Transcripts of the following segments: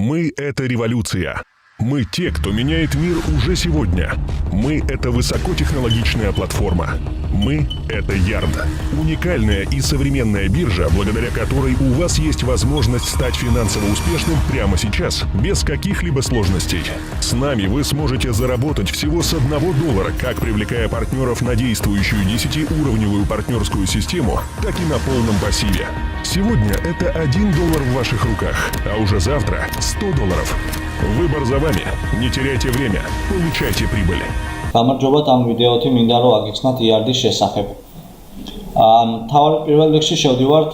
Мы — это революция. Мы те, кто меняет мир уже сегодня. Мы — это высокотехнологичная платформа. Мы — это Ярн. Уникальная и современная биржа, благодаря которой у вас есть возможность стать финансово успешным прямо сейчас, без каких-либо сложностей. С нами вы сможете заработать всего с $1, как привлекая партнеров на действующую 10-уровневую партнерскую систему, так и на полном пассиве. Сегодня это $1 в ваших руках, а уже завтра $100. Выбор за вами. Не теряйте время. Получайте прибыль. გამარჯობა ამ ვიდეოთი მინდა რომ აგიხსნათ იარდის შესახებ. თავი პირველ რიგში შევდივართ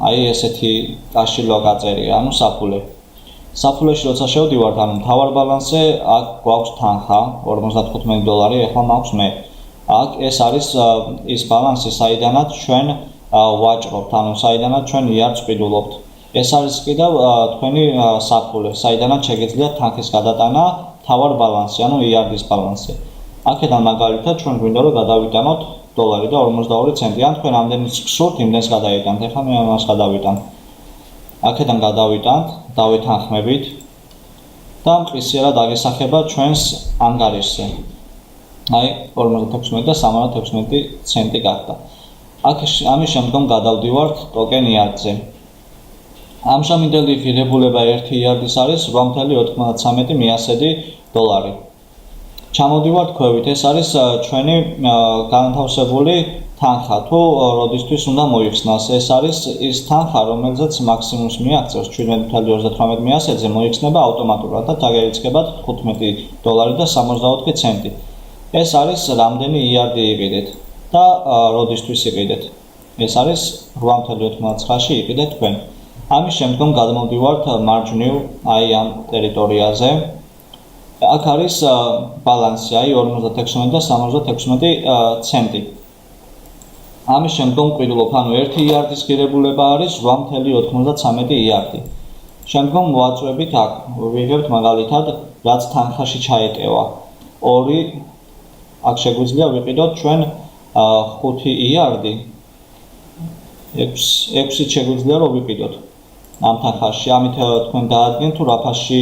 აი ესეთი კაშილო გაწერია, ანუ საფულე. საფულეში როცა შევდივართ, ანუ მთავარ ბალანსზე აქ გვაქვს თანხა $55, ეხლა მაქვს მე. აქ ეს არის ის ბალანსი, საიდანაც ჩვენ ვაჭრობთ, ანუ საიდანაც ჩვენ იარდს ვყიდულობთ. ეს არის კიდევ თქვენი საფულე, საიდანაც შეგეძლიათ თანხის გადატანა მთავარ ბალანსში, ანუ იარდის ბალანსზე. აქედან მაგალითად ჩვენ გვინდა რომ გადავიტანოთ $1.52, ან თქვენ ამდენიც გსურთ, იმდენს გადაიტანთ. ეხლა მე ამას გადავიტანთ. აქედან გადავიტანთ, დავეთანხმებით და მყისიერად აგესახება ჩვენს ანგარიშზე. აი 56 და 76 ცენტი გახდა. აქ ამის შემდგომ გადავდივართ ტოკენ იარდზე. ამჟამინდელი ღირებულება 1 იარდის არის $8.93. ჩამოდივართ ქვევით, ეს არის ჩვენი განთავსებული თანხა, თუ როდისთვის უნდა მოიხსნას. ეს არის ის თანხა, რომელზეც მაქსიმუმს მიაღწევს $17.38-ზე მოიხსნება ავტომატურად და დაგერიცხებათ $15.64. ეს არის რამდენი იარდი იყიდეთ და როდისთვის იყიდეთ. ეს არის 8.89-ში იყიდეთ თქვენ. ამის შემდგომ გადმოვდივართ მარჯვნივ აი ამ ტერიტორიაზე. აქ არის ბალანსი, აი 56 და 76 ცენტი. ამის შემდგომ ვყიდულობ, ანუ 1 იარდის ღირებულება არის 8.93 იარდი. შემდგომ ვაწვევით აქ, ვიღებთ მაგალითად, რაც თანხაში ჩაეტევა. 2 აქ შეგვიძლია ვიყიდოთ ჩვენ 5 იარდი. 6 შეგვიძლია რომ ვიყიდოთ. ამ თანხაში, ამით თქვენ დაადგენთ თუ რა ფასში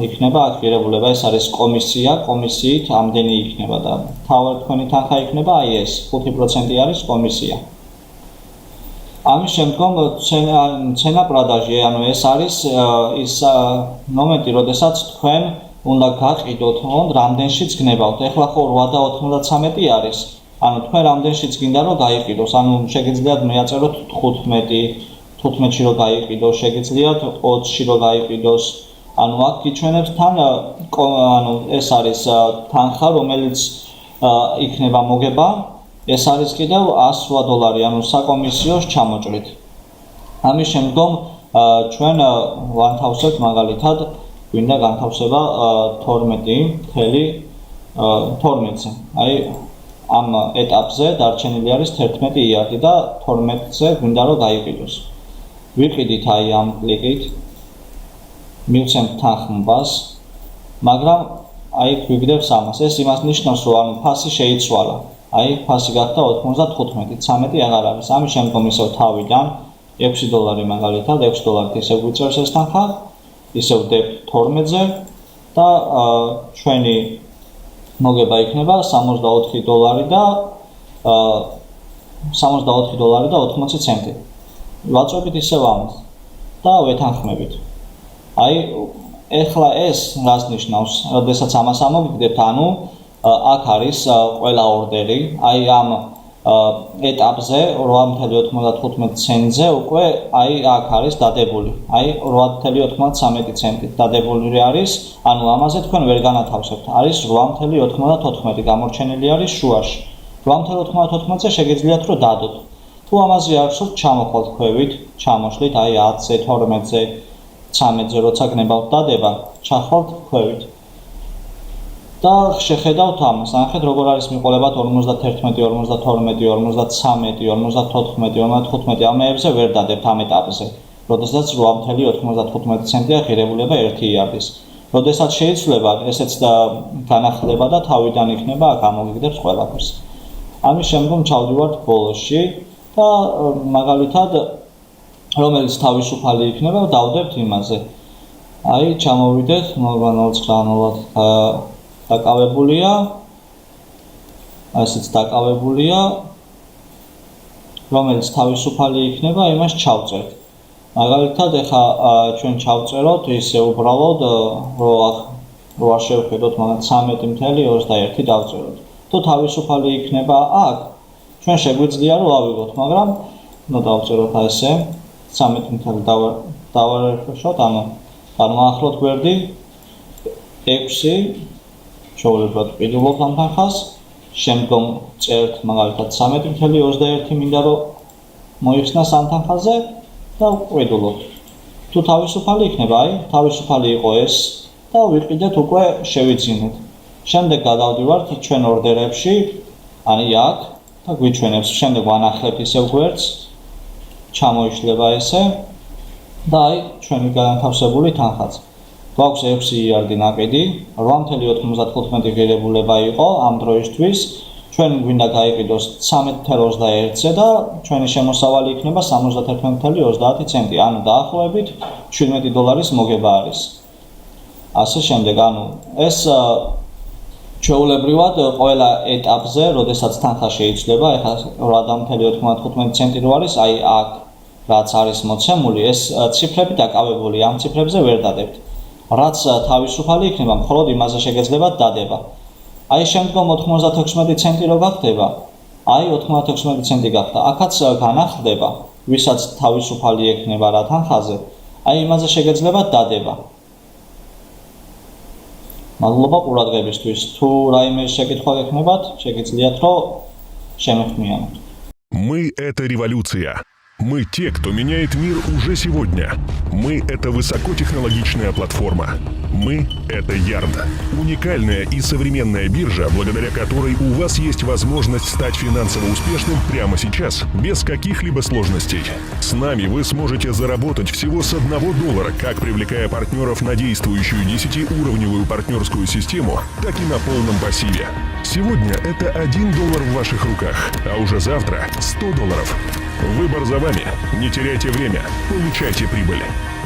იქნება აქ ღირებულება, ეს არის კომისია, კომისიით ამდენი იქნება და თავად თქვენი თანხა იქნება აი ეს 5% არის კომისია. ამის შემდგომ ცენა პროდაჟი, ანუ ეს არის ის მომენტი, როდესაც თქვენ უნდა გაყიდოთ, რამდენშიც გნებავთ. ეხლა ხო 8.93 არის, ანუ თქვენ რამდენშიც გინდა რომ გაიყიდოს, ანუ შეგიძლიათ მეაწეროთ 15-ში რომ გაიყიდოს, შეგიძლიათ 20-ში რომ გაიყიდოს. ანუ აქ გიჩვენებს თან, ანუ ეს არის თანხა, რომელიც იქნება მოგება, ეს არის კიდევ $100, ანუ საკომისიო ჩამოჭრით. ამის შემდგომ ჩვენ ვანთავსებთ მაგალითად, გვინდა განთავსება 12.12-ზე. აი ამ ეტაპზე დარჩენილი არის 11 იარდი და 12-ზე გვინდა რომ გაიყიდოს. ვიყიდით აი ამ კლიკით, მივცემთ თანხმობას, მაგრამ აი გვიგდებს ამას. ეს იმას ნიშნავს, რომ ანუ ფასი შეიცვალა. აი ფასი გახდა 95, 13 აღარ არის. ამის შემდგომ ისევ თავიდან $6 მაგალითად, $6 ისევ გვიწევს ეს თანხა, ისევ ვდებთ 12-ზე და ჩვენი მოგება იქნება $64 და $64.80. ვაწვევით ისევ ამას და ვეთანხმებით. აი ეხლა ეს რას ნიშნავს? როდესაც ამას ამოვიგდებთ, ანუ აქ არის ყველა ორდერი, აი ამ ეტაპზე 8.95-ზე უკვე აი აქ არის დადებული. აი 8.93 დადებული არის, ანუ ამაზე თქვენ ვერ განათავსებთ. არის 8.94 გამორჩენილი არის შუაში. 8.94-ზე შეგიძლიათ რომ დადოთ. თუ ამაზე არ გსურთ, ჩამოხვალთ ქვევით, ჩამოშლით აი 10-ზე, 12-ზე, 13-ზე, როცა გნებავთ დადება, ჩახვალთ ქვევით. და შეხედავთ ამას, ნახეთ როგორ არის მიყოლებათ 51, 52, 53, 54, 55, ამეებზე ვერ დადებთ ამ ეტაპზე. როდესაც 8.95-ია ღირებულება 1 იარდის. როდესაც შეიცვლება, ესეც განახლება და თავიდან იქნება, აქ ამოგიგდებს ყველაფერს. ამის შემდგომ ჩავდივართ ბოლოში და მაგალითად რომელიც თავისუფალი იქნება, დავდებთ იმაზე. აი, ჩამოვიდეთ 0.9-ად დაკავებულია. ასეც დაკავებულია. რომელიც თავისუფალი იქნება, იმას ჩავწერთ. მაგალითად, ეხა ჩვენ ჩავწეროთ ისე უბრალოდ რო არ შევხედოთ, მაგრამ 13.21 დავწეროთ. თუ თავისუფალი იქნება აქ, ჩვენ შეგვიძლია რომ ავიღოთ, მაგრამ დავწეროთ ესე 13 დავარეფრეშოთ, ანუ ახლოთ გვერდი 6 შევულებოთ პირველ ამ თანხას, შემდგომ წერთ მაგალითად 13.21 მინდა რომ მოიხსნას ამ თანხაზე და ვყიდულობთ. თუ თავისუფალი იქნება, აი, თავისუფალი იყო ეს და ვიყიდეთ უკვე შევიძინეთ. შემდეგ გადავდივართ ჩვენ ორდერებში, ani აქ და გვიჩვენებს, შემდეგ ვანახლებთ ისევ გვერდს, ჩამოიშლება ესე და აი ჩვენი განათავსებული თანხაც. გვაქვს 6 იარდი ნაკიდი, 8.95 ღირებულება იყო ამ დროისთვის. ჩვენ გვინდა გაიყიდოს 13.21-ზე და ჩვენი შემოსავალი იქნება 71.30 ცენტი, ანუ დაახლოებით $17 მოგება არის. ასე შემდეგ, ანუ ეს ჩვეულებრივად ყველა ეტაპზე, როდესაც თანხა შეიცვლება, ეხლა 8.95 ცენტი რო არის, აი აქ რაც არის მოცემული, ეს ციფრები დაკავებული, ამ ციფრებზე ვერ დადებთ. რაც თავისუფალი იქნება, მხოლოდ იმაზე შეგეძლებათ დადება. აი შემდგომ 96 ცენტი რო გახდება, აი 96 ცენტი გახდა. აქაც განახლდება, ვისაც თავისუფალი ექნება რა თანხაზე, აი იმაზე შეგეძლებათ დადება. მადლობა ყურადღებისთვის. თუ რაიმე შეკითხვა გექნებათ, შეგიძლიათ რომ შემეხმიანოთ. Мы — это революция. Мы те, кто меняет мир уже сегодня. Мы — это высокотехнологичная платформа. Мы — это Ярд. Уникальная и современная биржа, благодаря которой у вас есть возможность стать финансово успешным прямо сейчас, без каких-либо сложностей. С нами вы сможете заработать всего с $1, как привлекая партнеров на действующую 10-уровневую партнерскую систему, так и на полном пассиве. Сегодня это $1 в ваших руках, а уже завтра $100. Выбор за вами. Не теряйте время, получайте прибыль.